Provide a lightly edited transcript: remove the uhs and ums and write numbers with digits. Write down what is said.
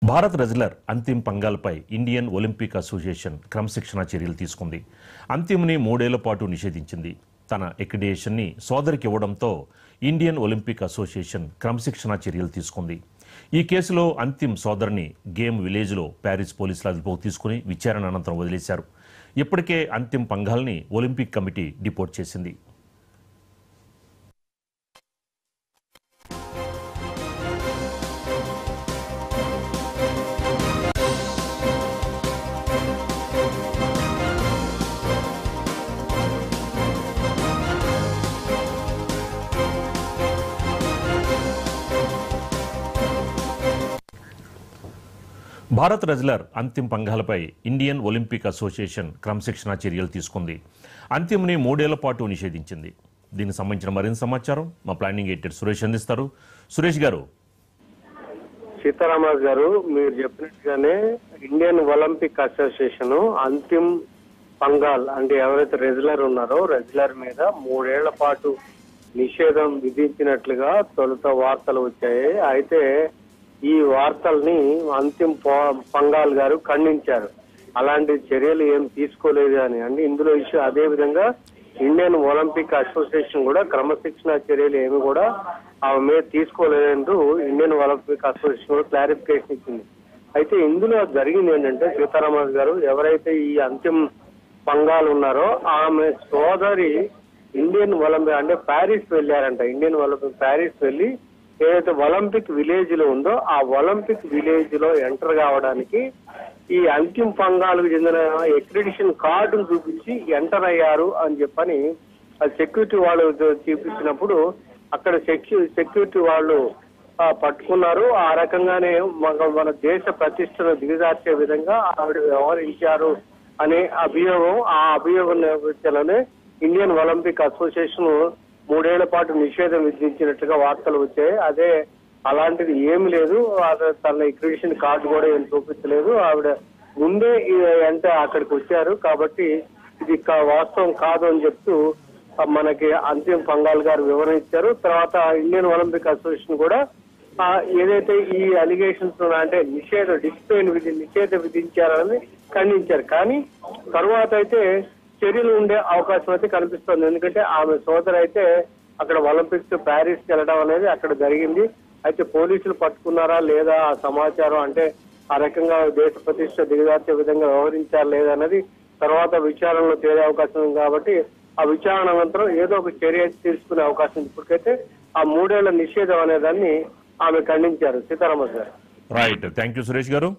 Bharat wrestler Antim పంగాల్పై Indian Olympic Association క్రమశిక్షణ చర్యలు తీసుకుంది. అంతిమ్ని 3 ఏళ్ల పాటు నిషేధించింది. తన ఎక్రిడియేషన్ని సోదరికి ఇవ్వడంతో ఇండియన్ ఒలింపిక్ అసోసియేషన్ క్రమశిక్షణ చర్యలు తీసుకుంది. ఈ కేసులో అంతిమ్ సోదరిని గేమ్ విలేజ్లో ప్యారిస్ పోలీసులు అదుపులోకి తీసుకుని విచారణ అనంతరం వదిలేశారు. ఇప్పటికే అంతిమ్ పంగాల్ని ఒలింపిక్ కమిటీ డిపోర్ట్ చేసింది. భారత్ రెజ్లర్ అంతిమ్ పంగాల్పై ఇండియన్ ఒలింపిక్ అసోసియేషన్ క్రమశిక్షణ చర్యలు తీసుకుంది. అంతిమ్ని 3 ఏళ్ల పాటు నిషేధించింది. దీనికి సంబంధించిన మరింత సమాచారం మా ప్లానింగ్ ఎడిటర్ సురేష్ అందిస్తారు. సురేష్ గారు. సీతారామరాజు గారు, మీరు చెప్పినట్టుగానే Indian Olympic association Antim Panghal అంటే ఎవరైతే రెజ్లర్ ఉన్నారో రెజ్లర్ మీద 3 ఏళ్ల పాటు నిషేధం విధించినట్లుగా తొలుత వార్తలు వచ్చాయి. అయితే ఈ వార్తల్ని అంతిమ్ పంగాల్ గారు ఖండించారు. అలాంటి చర్యలు ఏం తీసుకోలేదు అని. అంటే ఇందులో ఇష్యూ అదే విధంగా ఇండియన్ ఒలింపిక్ అసోసియేషన్ కూడా క్రమశిక్షణ చర్యలు ఏమి కూడా ఆమె మీద తీసుకోలేదంటూ ఇండియన్ ఒలింపిక్ అసోసియేషన్ కూడా క్లారిఫికేషన్ ఇచ్చింది. అయితే ఇందులో జరిగింది ఏంటంటే సీతారామరాజు గారు, ఎవరైతే ఈ అంతిమ్ పంగాల్ ఉన్నారో ఆమె సోదరి ఇండియన్ ఒలింపిక్ అంటే ప్యారిస్ వెళ్ళారంట. ఇండియన్ ఒలింపిక్ ప్యారిస్ వెళ్ళి ఏదైతే ఒలింపిక్ విలేజ్ లో ఉందో ఆ ఒలింపిక్ విలేజ్ లో ఎంటర్ కావడానికి ఈ అంతిమ్ పంగాల్కు చెందిన ఎక్రిడిషన్ కార్డును చూపించి ఎంటర్ అయ్యారు అని చెప్పని సెక్యూరిటీ వాళ్ళు చూపించినప్పుడు అక్కడ సెక్యూరిటీ వాళ్ళు పట్టుకున్నారు. ఆ రకంగానే మన దేశ ప్రతిష్టను దిగజార్చే విధంగా ఆవిడ వ్యవహరించారు అనే అభియోగం. ఆ అభియోగం నేపథ్యంలోనే ఇండియన్ ఒలింపిక్ అసోసియేషన్ 3 ఏళ్ల పాటు నిషేధం విధించినట్లుగా వార్తలు వచ్చాయి. అదే అలాంటిది ఏమి లేదు. తన ఎక్రిడిషన్ కార్డు కూడా ఏం చూపించలేదు. ఆవిడ ముందే అంటే అక్కడికి వచ్చారు కాబట్టి ఇది వాస్తవం కాదు అని చెప్తూ మనకి అంతిమ్ పంగాల్ గారు వివరణ ఇచ్చారు. తర్వాత ఇండియన్ ఒలింపిక్ అసోసియేషన్ కూడా ఏదైతే ఈ అలిగేషన్స్ అంటే నిషేధం విధించారని ఖండించారు. కానీ తరువాత అయితే చర్యలు ఉండే అవకాశం అయితే కనిపిస్తుంది. ఎందుకంటే ఆమె సోదరు అయితే అక్కడ ఒలింపిక్స్ ప్యారిస్ వెళ్ళడం అనేది అక్కడ జరిగింది. అయితే పోలీసులు పట్టుకున్నారా లేదా ఆ సమాచారం అంటే ఆ రకంగా దేశ ప్రతిష్ట దిగజార్చే విధంగా వ్యవహరించారా లేదా అనేది తర్వాత విచారణలో తేలే అవకాశం ఉంది. కాబట్టి ఆ విచారణ అనంతరం ఏదో ఒక చర్య తీసుకునే అవకాశం ఉంది. ఇప్పటికైతే ఆ 3 ఏళ్ల నిషేధం అనే దాన్ని ఆమె ఖండించారు. సీతారామరాజు గారు. రైట్, థ్యాంక్ యూ సురేష్ గారు.